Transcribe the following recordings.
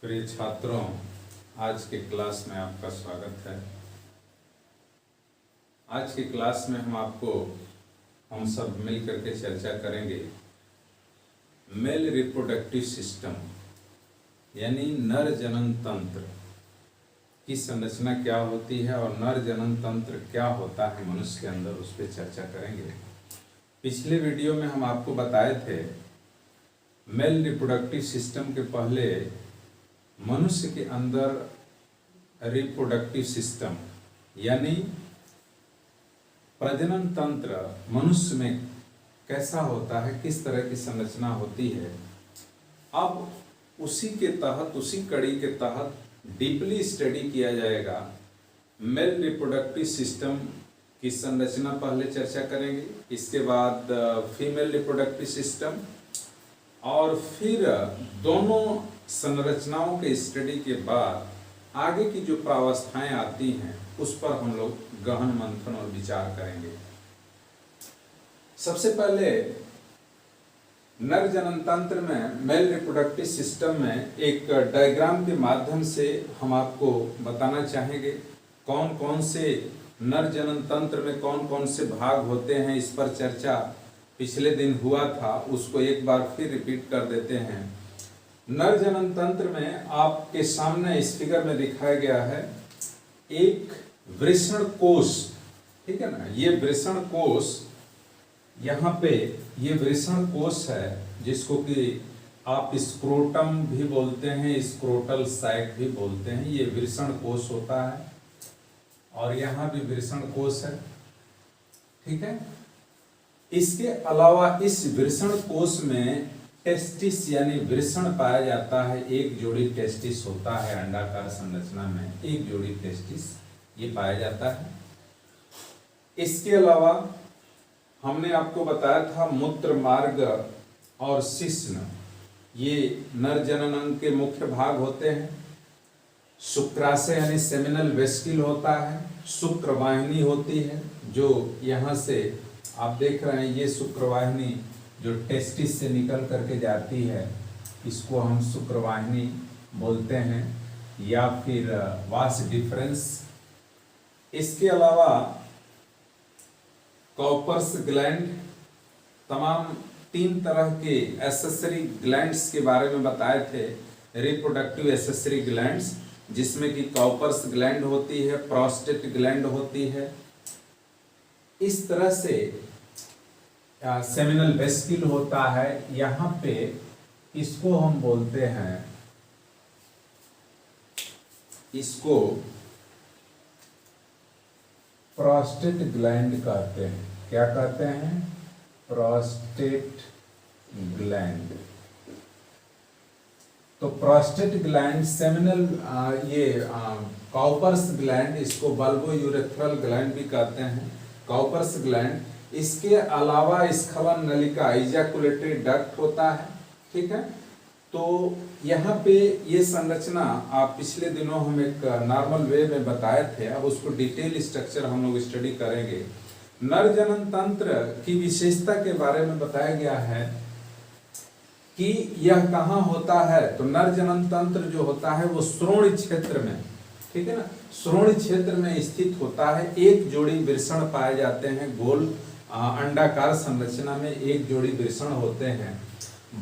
प्रिय छात्रों, आज के क्लास में आपका स्वागत है। आज की क्लास में हम सब मिल करके चर्चा करेंगे मेल रिप्रोडक्टिव सिस्टम यानी नर जनन तंत्र की संरचना क्या होती है और नर जनन तंत्र क्या होता है मनुष्य के अंदर, उस पर चर्चा करेंगे। पिछले वीडियो में हम आपको बताए थे मेल रिप्रोडक्टिव सिस्टम के पहले मनुष्य के अंदर रिप्रोडक्टिव सिस्टम यानी प्रजनन तंत्र मनुष्य में कैसा होता है, किस तरह की संरचना होती है। अब उसी कड़ी के तहत डीपली स्टडी किया जाएगा। मेल रिप्रोडक्टिव सिस्टम की संरचना पहले चर्चा करेंगे, इसके बाद फीमेल रिप्रोडक्टिव सिस्टम, और फिर दोनों संरचनाओं के स्टडी के बाद आगे की जो प्रावस्थाएं आती हैं उस पर हम लोग गहन मंथन और विचार करेंगे। सबसे पहले नर जनन तंत्र में मेल रिप्रोडक्टिव सिस्टम में एक डायग्राम के माध्यम से हम आपको बताना चाहेंगे कौन कौन से नर जनन तंत्र में कौन कौन से भाग होते हैं। इस पर चर्चा पिछले दिन हुआ था, उसको एक बार फिर रिपीट कर देते हैं। नर जनन तंत्र में आपके सामने इस फिगर में दिखाया गया है एक वृषण कोष, ठीक है ना। ये वृषण कोष, यहाँ पे ये वृषण कोष है जिसको कि आप स्क्रोटम भी बोलते हैं, स्क्रोटल साइट भी बोलते हैं। ये वृषण कोष होता है और यहाँ भी वृषण कोष है, ठीक है। इसके अलावा इस वृषण कोष में टेस्टिस यानी वृषण पाया जाता है। एक जोड़ी टेस्टिस होता है अंडाकार संरचना में, एक जोड़ी टेस्टिस ये पाया जाता है। इसके अलावा हमने आपको बताया था मूत्र मार्ग और शिश्न, ये नर जनन अंग के मुख्य भाग होते हैं। शुक्राशय यानी सेमिनल वेस्किल होता है, शुक्रवाहिनी होती है जो यहाँ से आप देख रहे हैं, ये शुक्रवाहिनी जो टेस्टिस से निकल करके जाती है, इसको हम शुक्रवाहिनी बोलते हैं या फिर वास डिफरेंस। इसके अलावा कॉपर्स ग्लैंड, तमाम 3 तरह के एसेसरी ग्लैंड्स के बारे में बताए थे, रिप्रोडक्टिव एसेसरी ग्लैंड्स, जिसमें कि कॉपर्स ग्लैंड होती है, प्रोस्टेट ग्लैंड होती है। इस तरह से सेमिनल वेस्किल होता है। यहाँ पे इसको हम बोलते हैं, इसको प्रोस्टेट ग्लैंड कहते हैं। क्या कहते हैं? Prostate gland. तो प्रोस्टेट ग्लैंड, सेमिनल ये कॉपर्स ग्लैंड, इसको बल्बो यूरेथ्रल ग्लैंड भी कहते हैं, कॉपर्स ग्लैंड। इसके अलावा स्खलन नलिका इजैकुलेटरी डक्ट होता है, ठीक है। तो यहाँ पे ये संरचना आप पिछले दिनों हम एक नॉर्मल वे में बताए थे, अब उसको डिटेल स्ट्रक्चर हम लोग स्टडी करेंगे। नर जनन तंत्र की विशेषता के बारे में बताया गया है कि यह कहाँ होता है। तो नर जनन तंत्र जो होता है वो श्रोण क्षेत्र में, ठीक है ना, श्रोण क्षेत्र में स्थित होता है। एक जोड़ी वृषण पाए जाते हैं, गोल अंडाकार संरचना में एक जोड़ी वृषण होते हैं।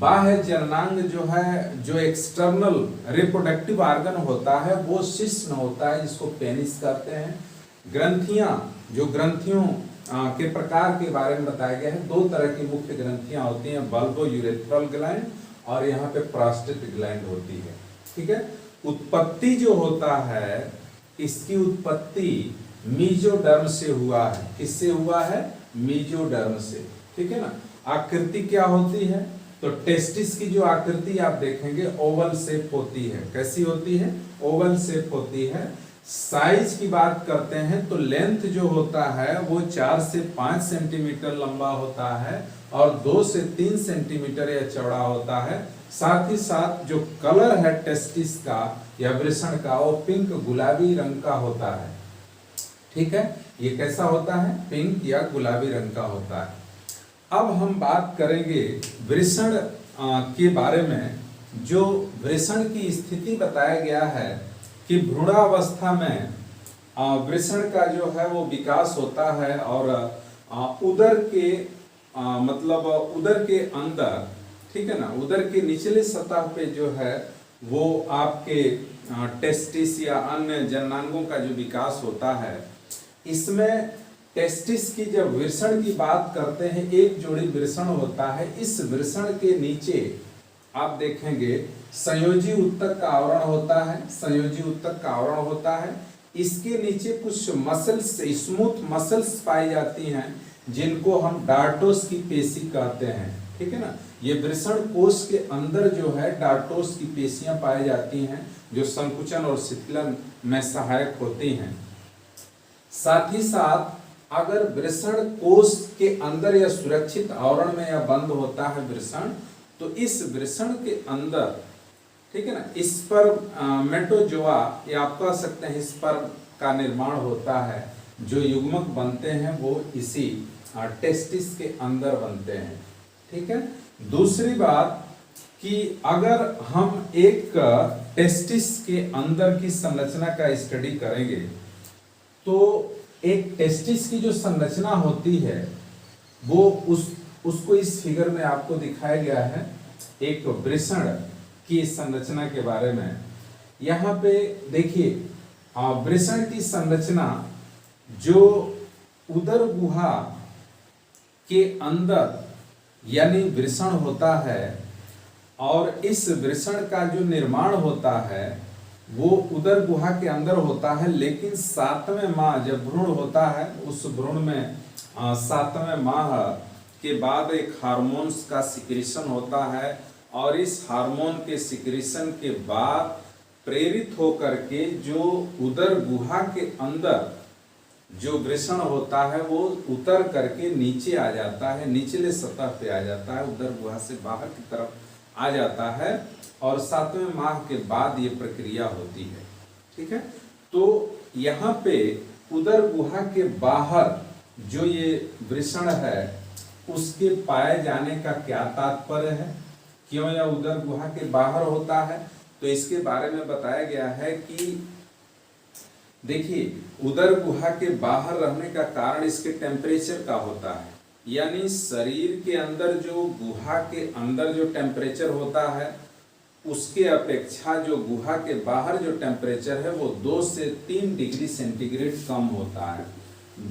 बाह्य जननांग जो है, जो एक्सटर्नल रिप्रोडक्टिव ऑर्गन होता है, वो शिश्न होता है जिसको पेनिस कहते हैं। ग्रंथियां, जो ग्रंथियों के प्रकार के बारे में बताया गया है, 2 तरह की मुख्य ग्रंथियां होती हैं, बल्बो यूरेथ्रल ग्लैंड और यहाँ पे प्रोस्टेट ग्लैंड होती है, ठीक है। उत्पत्ति जो होता है, इसकी उत्पत्ति मीजोडर्म से हुआ है। किससे हुआ है? मीजोडर्म से, ठीक है ना। आकृति क्या होती है? तो टेस्टिस की जो आकृति आप देखेंगे ओवल शेप होती है। कैसी होती है? ओवल शेप होती है। साइज की बात करते हैं तो लेंथ जो होता है वो 4 से 5 सेंटीमीटर लंबा होता है और 2 से 3 सेंटीमीटर यह चौड़ा होता है। साथ ही साथ जो कलर है टेस्टिस का या वृषण का, वो पिंक गुलाबी रंग का होता है, ठीक है। ये कैसा होता है? पिंक या गुलाबी रंग का होता है। अब हम बात करेंगे वृषण के बारे में जो वृषण की स्थिति बताया गया है कि भ्रूणावस्था में वृषण का जो है वो विकास होता है और उदर के मतलब उदर के अंदर, ठीक है ना, उदर के निचले सतह पे जो है वो आपके टेस्टिस या अन्य जननांगों का जो विकास होता है, इसमें टेस्टिस की जब वृषण की बात करते हैं, एक जोड़ी वृषण होता है। इस वृषण के नीचे आप देखेंगे संयोजी उत्तक का आवरण होता है, संयोजी उत्तक का आवरण होता है। इसके नीचे कुछ मसल्स, स्मूथ मसल्स पाई जाती हैं जिनको हम डार्टोस की पेशी कहते हैं, ठीक है ना। ये वृषण कोश के अंदर जो है डार्टोस की पेशियां पाई जाती हैं जो संकुचन और शिथिलन में सहायक होती हैं। साथ ही साथ अगर वृषण कोश के अंदर या सुरक्षित आवरण में या बंद होता है वृषण, तो इस वृषण के अंदर, ठीक है ना, स्पर्मेटोजोआ या आप कह सकते हैं स्पर्म का निर्माण होता है। जो युग्मक बनते हैं वो इसी टेस्टिस के अंदर बनते हैं, ठीक है। दूसरी बात कि अगर हम एक टेस्टिस के अंदर की संरचना का स्टडी करेंगे तो एक टेस्टिस की जो संरचना होती है वो उसको इस फिगर में आपको दिखाया गया है, एक वृषण की संरचना के बारे में। यहाँ पे देखिए वृषण की संरचना जो उदर गुहा के अंदर यानी वृषण होता है और इस वृषण का जो निर्माण होता है वो उदर गुहा के अंदर होता है, लेकिन 7वें माह जब भ्रूण होता है उस भ्रूण में 7वें माह के बाद एक हार्मोन्स का सिक्रीशन होता है और इस हार्मोन के सिक्रीशन के बाद प्रेरित होकर के जो उदर गुहा के अंदर जो वृषण होता है वो उतर करके नीचे आ जाता है, निचले सतह पे आ जाता है, उदर गुहा से बाहर की तरफ आ जाता है और 7वें माह के बाद ये प्रक्रिया होती है, ठीक है। तो यहाँ पे उदर गुहा के बाहर जो ये वृषण है उसके पाए जाने का क्या तात्पर्य है, क्यों यह उदर गुहा के बाहर होता है, तो इसके बारे में बताया गया है कि देखिए उदर गुहा के बाहर रहने का कारण इसके टेम्परेचर का होता है, यानी शरीर के अंदर जो गुहा के अंदर जो टेम्परेचर होता है उसके अपेक्षा जो गुहा के बाहर जो टेम्परेचर है वो 2 से 3 डिग्री सेंटीग्रेड कम होता है,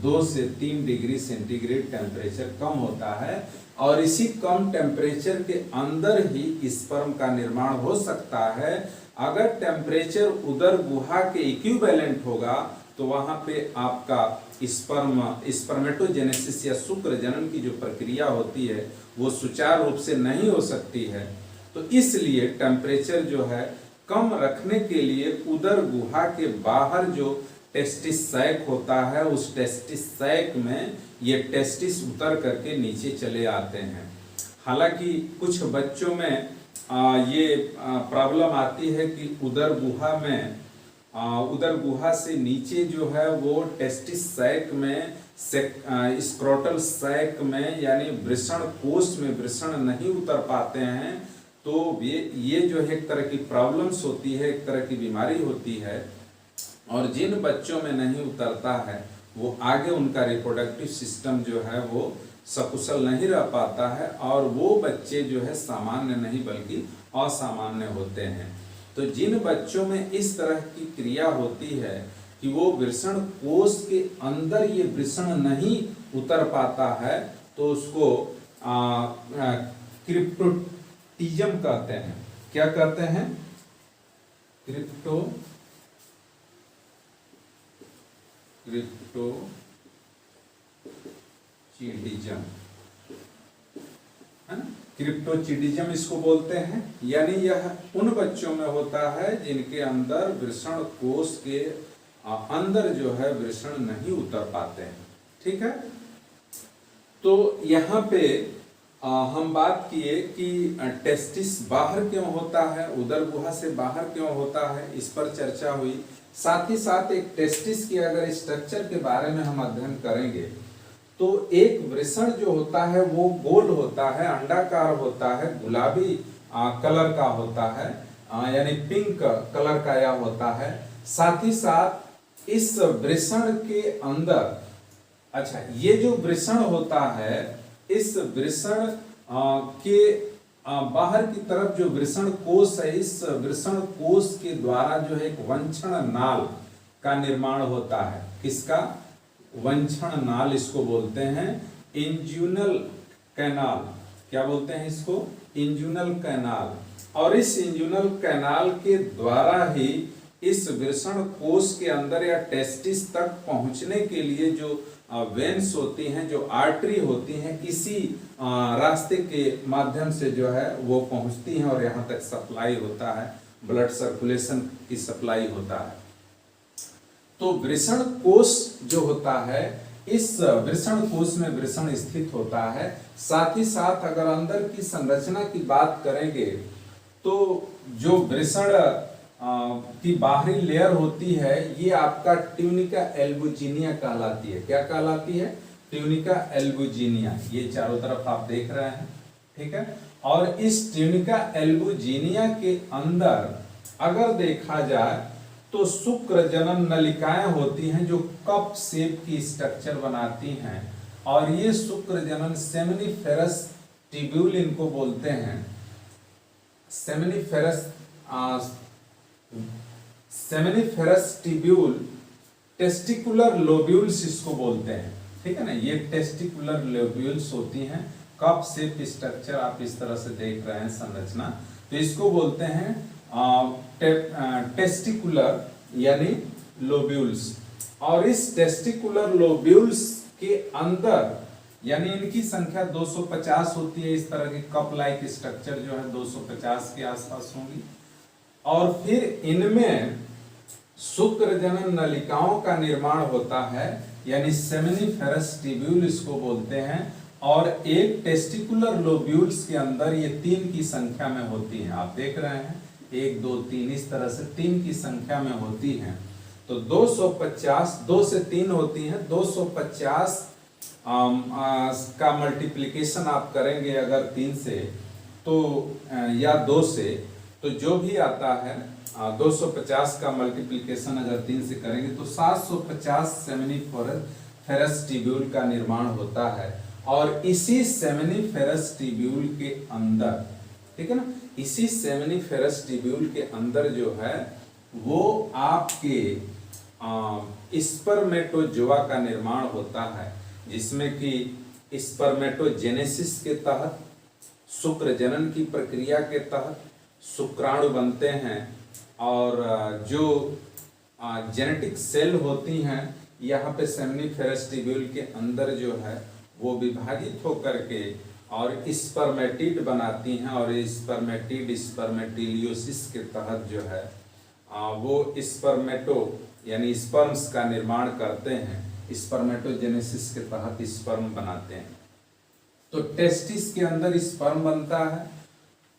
2 से 3 डिग्री सेंटीग्रेड टेम्परेचर कम होता है और इसी कम टेम्परेचर के अंदर ही स्पर्म का निर्माण हो सकता है। अगर टेम्परेचर उदर गुहा के इक्विवेलेंट होगा तो वहां पे आपका स्पर्मेटोजेनेसिस या शुक्र जनन की जो प्रक्रिया होती है वो सुचारू रूप से नहीं हो सकती है। तो इसलिए टेम्परेचर जो है कम रखने के लिए उदर गुहा के बाहर जो टेस्टिस सैक होता है उस टेस्टिस सैक में ये टेस्टिस उतर करके नीचे चले आते हैं। हालांकि कुछ बच्चों में ये प्रॉब्लम आती है कि उदर गुहा में उदर गुहा से नीचे जो है वो टेस्टिस सैक में स्क्रोटल सैक में यानी वृषण कोश में वृषण नहीं उतर पाते हैं, तो ये जो है एक तरह की प्रॉब्लम्स होती है, एक तरह की बीमारी होती है और जिन बच्चों में नहीं उतरता है वो आगे उनका रिप्रोडक्टिव सिस्टम जो है वो सकुशल नहीं रह पाता है और वो बच्चे जो है सामान्य नहीं बल्कि असामान्य होते हैं। तो जिन बच्चों में इस तरह की क्रिया होती है कि वो वृषण कोश के अंदर ये वृषण नहीं उतर पाता है तो उसको क्रिप्टोटिज्म कहते हैं। क्या कहते हैं? क्रिप्टोचिडिज्म है ना, क्रिप्टोचिडिज्म इसको बोलते हैं। यानी यह उन बच्चों में होता है जिनके अंदर वृषण कोश के अंदर जो है वृषण नहीं उतर पाते हैं, ठीक है। तो यहाँ पे हम बात किए कि टेस्टिस बाहर क्यों होता है, उदर गुहा से बाहर क्यों होता है, इस पर चर्चा हुई। साथ ही साथ एक टेस्टिस की अगर स्ट्रक्चर के बारे में हम अध्ययन करेंगे तो एक वृषण जो होता है वो गोल होता है, अंडाकार होता है, गुलाबी कलर का होता है, यानी पिंक कलर का यह होता है। साथ ही साथ इस वृषण के अंदर, अच्छा ये जो वृषण होता है, इस वृषण के बाहर की तरफ जो वृषण कोश है, इस वृषण कोश के द्वारा जो है एक वंक्षण नाल का निर्माण होता है। किसका? वंक्षण नाल इसको बोलते हैं, इंज्यूनल कैनाल। क्या बोलते हैं इसको? इंज्यूनल कैनाल। और इस इंज्यूनल कैनाल के द्वारा ही इस वृषण कोश के अंदर या टेस्टिस तक पहुंचने के लिए जो वेन्स होती हैं, जो आर्टरी होती हैं, इसी रास्ते के माध्यम से जो है वो पहुंचती हैं और यहाँ तक सप्लाई होता है, ब्लड सर्कुलेशन की सप्लाई होता है। तो वृषण कोश जो होता है, इस वृषण कोश में वृषण स्थित होता है। साथ ही साथ अगर अंदर की संरचना की बात करेंगे तो जो वृषण की बाहरी लेयर होती है, ये आपका ट्यूनिका एल्बुजिनिया कहलाती है। क्या कहलाती है? Tunica albuginea. ये चारों तरफ आप देख रहे हैं, ठीक है। और इस ट्यूनिका एल्बुजिनिया के अंदर अगर देखा जाए तो शुक्र जनन नलिकाएं होती हैं जो कप शेप की स्ट्रक्चर बनाती हैं, और ये शुक्र जनन सेमिनिफेरस ट्यूब्यूल इनको बोलते हैं। सेमिनिफेरस ट्यूब्यूल, टेस्टिकुलर लोब्यूल्स इसको बोलते हैं, ठीक है ना। ये टेस्टिकुलर लोब्यूल्स होती हैं, कप शेप स्ट्रक्चर आप इस तरह से देख रहे हैं संरचना, तो इसको बोलते हैं टेस्टिकुलर यानी लोब्यूल्स। और इस टेस्टिकुलर लोब्यूल्स के अंदर, यानी इनकी संख्या 250 होती है। इस तरह की कप लाइक स्ट्रक्चर जो है 250 के आसपास होंगी। और फिर इनमें शुक्र जनन नलिकाओं का निर्माण होता है, यानी सेमिनिफेरस ट्यूब्यूल इसको बोलते हैं। और एक टेस्टिकुलर लोब्यूल्स के अंदर ये 3 की संख्या में होती हैं। आप देख रहे हैं 1 2 3, इस तरह से 3 की संख्या में होती हैं। तो 250, 2 से 3 होती हैं, 250 का मल्टीप्लिकेशन आप करेंगे अगर 3 से तो या 2 से, तो जो भी आता है 250 का मल्टीप्लिकेशन अगर 3 से करेंगे तो 750 सेमिनिफेरस ट्यूब्यूल का निर्माण होता है। और इसी सेमिनिफेरस ट्यूब्यूल के अंदर, ठीक है ना, इसी सेमिनिफेरस ट्यूब्यूल के अंदर जो है वो आपके स्पर्मेटोजोआ का निर्माण होता है, जिसमें कि स्पर्मेटोजेनेसिस के तहत, शुक्र जनन की प्रक्रिया के तहत शुक्राणु बनते हैं। और जो जेनेटिक सेल होती हैं यहाँ पे सेमिनिफेरस ट्यूब्यूल के अंदर जो है वो विभाजित होकर के और स्पर्मेटिड बनाती हैं। और स्पर्मेटिड स्पर्मेटिलियोसिस के तहत जो है वो स्पर्मेटो यानी स्पर्म्स का निर्माण करते हैं। स्पर्मेटोजेनेसिस के तहत स्पर्म बनाते हैं। तो टेस्टिस के अंदर स्पर्म बनता है,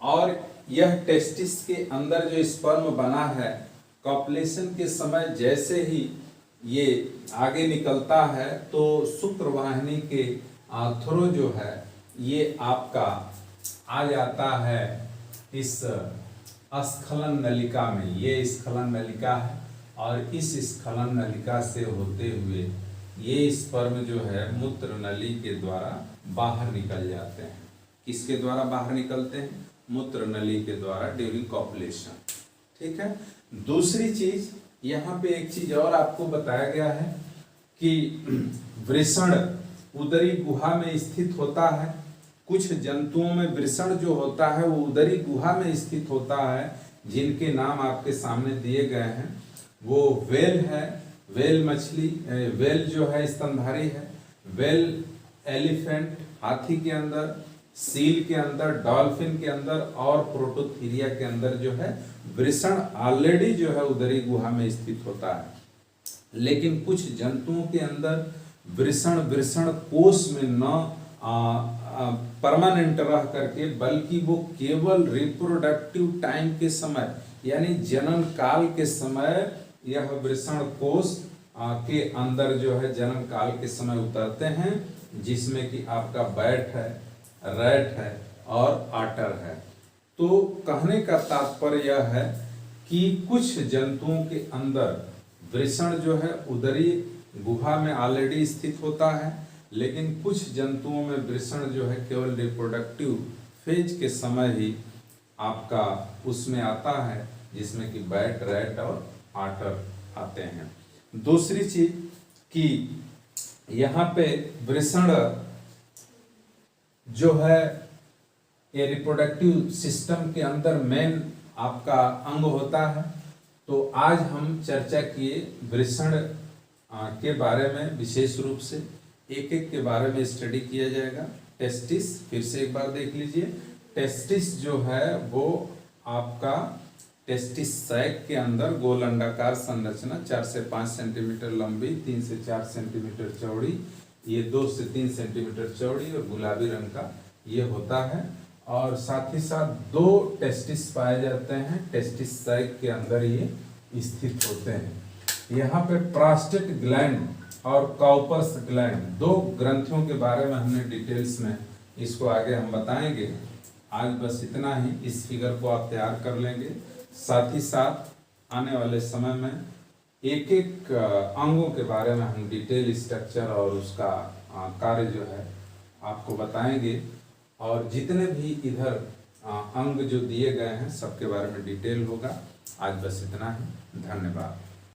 और यह टेस्टिस के अंदर जो स्पर्म बना है, कॉपुलेशन के समय जैसे ही ये आगे निकलता है तो शुक्रवाहिनी के थ्रू जो है ये आपका आ जाता है इस स्खलन नलिका में। ये स्खलन नलिका है, और इस स्खलन नलिका से होते हुए ये स्पर्म जो है मूत्र नली के द्वारा बाहर निकल जाते हैं। किसके द्वारा बाहर निकलते हैं? मूत्र नली के द्वारा ड्यूरिंग कॉपुलेशन, ठीक है। दूसरी चीज यहाँ पे एक चीज और आपको बताया गया है कि वृषण उदरी गुहा में स्थित होता है। कुछ जंतुओं में वृषण जो होता है वो उदरी गुहा में स्थित होता है, जिनके नाम आपके सामने दिए गए हैं। वो वेल है, वेल मछली, वेल जो है स्तनधारी है, वेल एलिफेंट हाथी के अंदर, सील के अंदर, डॉल्फिन के अंदर और प्रोटोथीरिया के अंदर जो है वृषण ऑलरेडी जो है उदरी गुहा में स्थित होता है। लेकिन कुछ जंतुओं के अंदर वृषण कोश में न परमानेंट रह करके, बल्कि वो केवल रिप्रोडक्टिव टाइम के समय यानी जनन काल के समय यह वृषण कोश के अंदर जो है जनन काल के समय उतरते हैं, जिसमें कि आपका बैट है, रैट है और आटर है। तो कहने का तात्पर्य यह है कि कुछ जंतुओं के अंदर वृषण जो है उदरी गुहा में ऑलरेडी स्थित होता है, लेकिन कुछ जंतुओं में वृषण जो है केवल रिप्रोडक्टिव फेज के समय ही आपका उसमें आता है, जिसमें कि बैट, रैट और आटर आते हैं। दूसरी चीज कि यहाँ पे वृषण जो है ये रिप्रोडक्टिव सिस्टम के अंदर मेन आपका अंग होता है। तो आज हम चर्चा किए वृषण के बारे में, विशेष रूप से एक एक के बारे में स्टडी किया जाएगा। टेस्टिस फिर से एक बार देख लीजिए। टेस्टिस जो है वो आपका टेस्टिस सैक के अंदर गोल अंडाकार संरचना, 4 से 5 सेंटीमीटर लंबी, 3 से 4 सेंटीमीटर चौड़ी, ये 2 से 3 सेंटीमीटर चौड़ी और गुलाबी रंग का ये होता है। और साथ ही साथ 2 टेस्टिस पाए जाते हैं, टेस्टिस सैक के अंदर ये स्थित होते हैं। यहाँ पे प्रोस्टेट ग्लैंड और काउपर्स ग्लैंड 2 ग्रंथियों के बारे में हमने डिटेल्स में इसको आगे हम बताएंगे। आज बस इतना ही, इस फिगर को आप तैयार कर लेंगे। साथ ही साथ आने वाले समय में एक एक अंगों के बारे में हम डिटेल स्ट्रक्चर और उसका कार्य जो है आपको बताएंगे। और जितने भी इधर अंग जो दिए गए हैं सबके बारे में डिटेल होगा। आज बस इतना ही, धन्यवाद।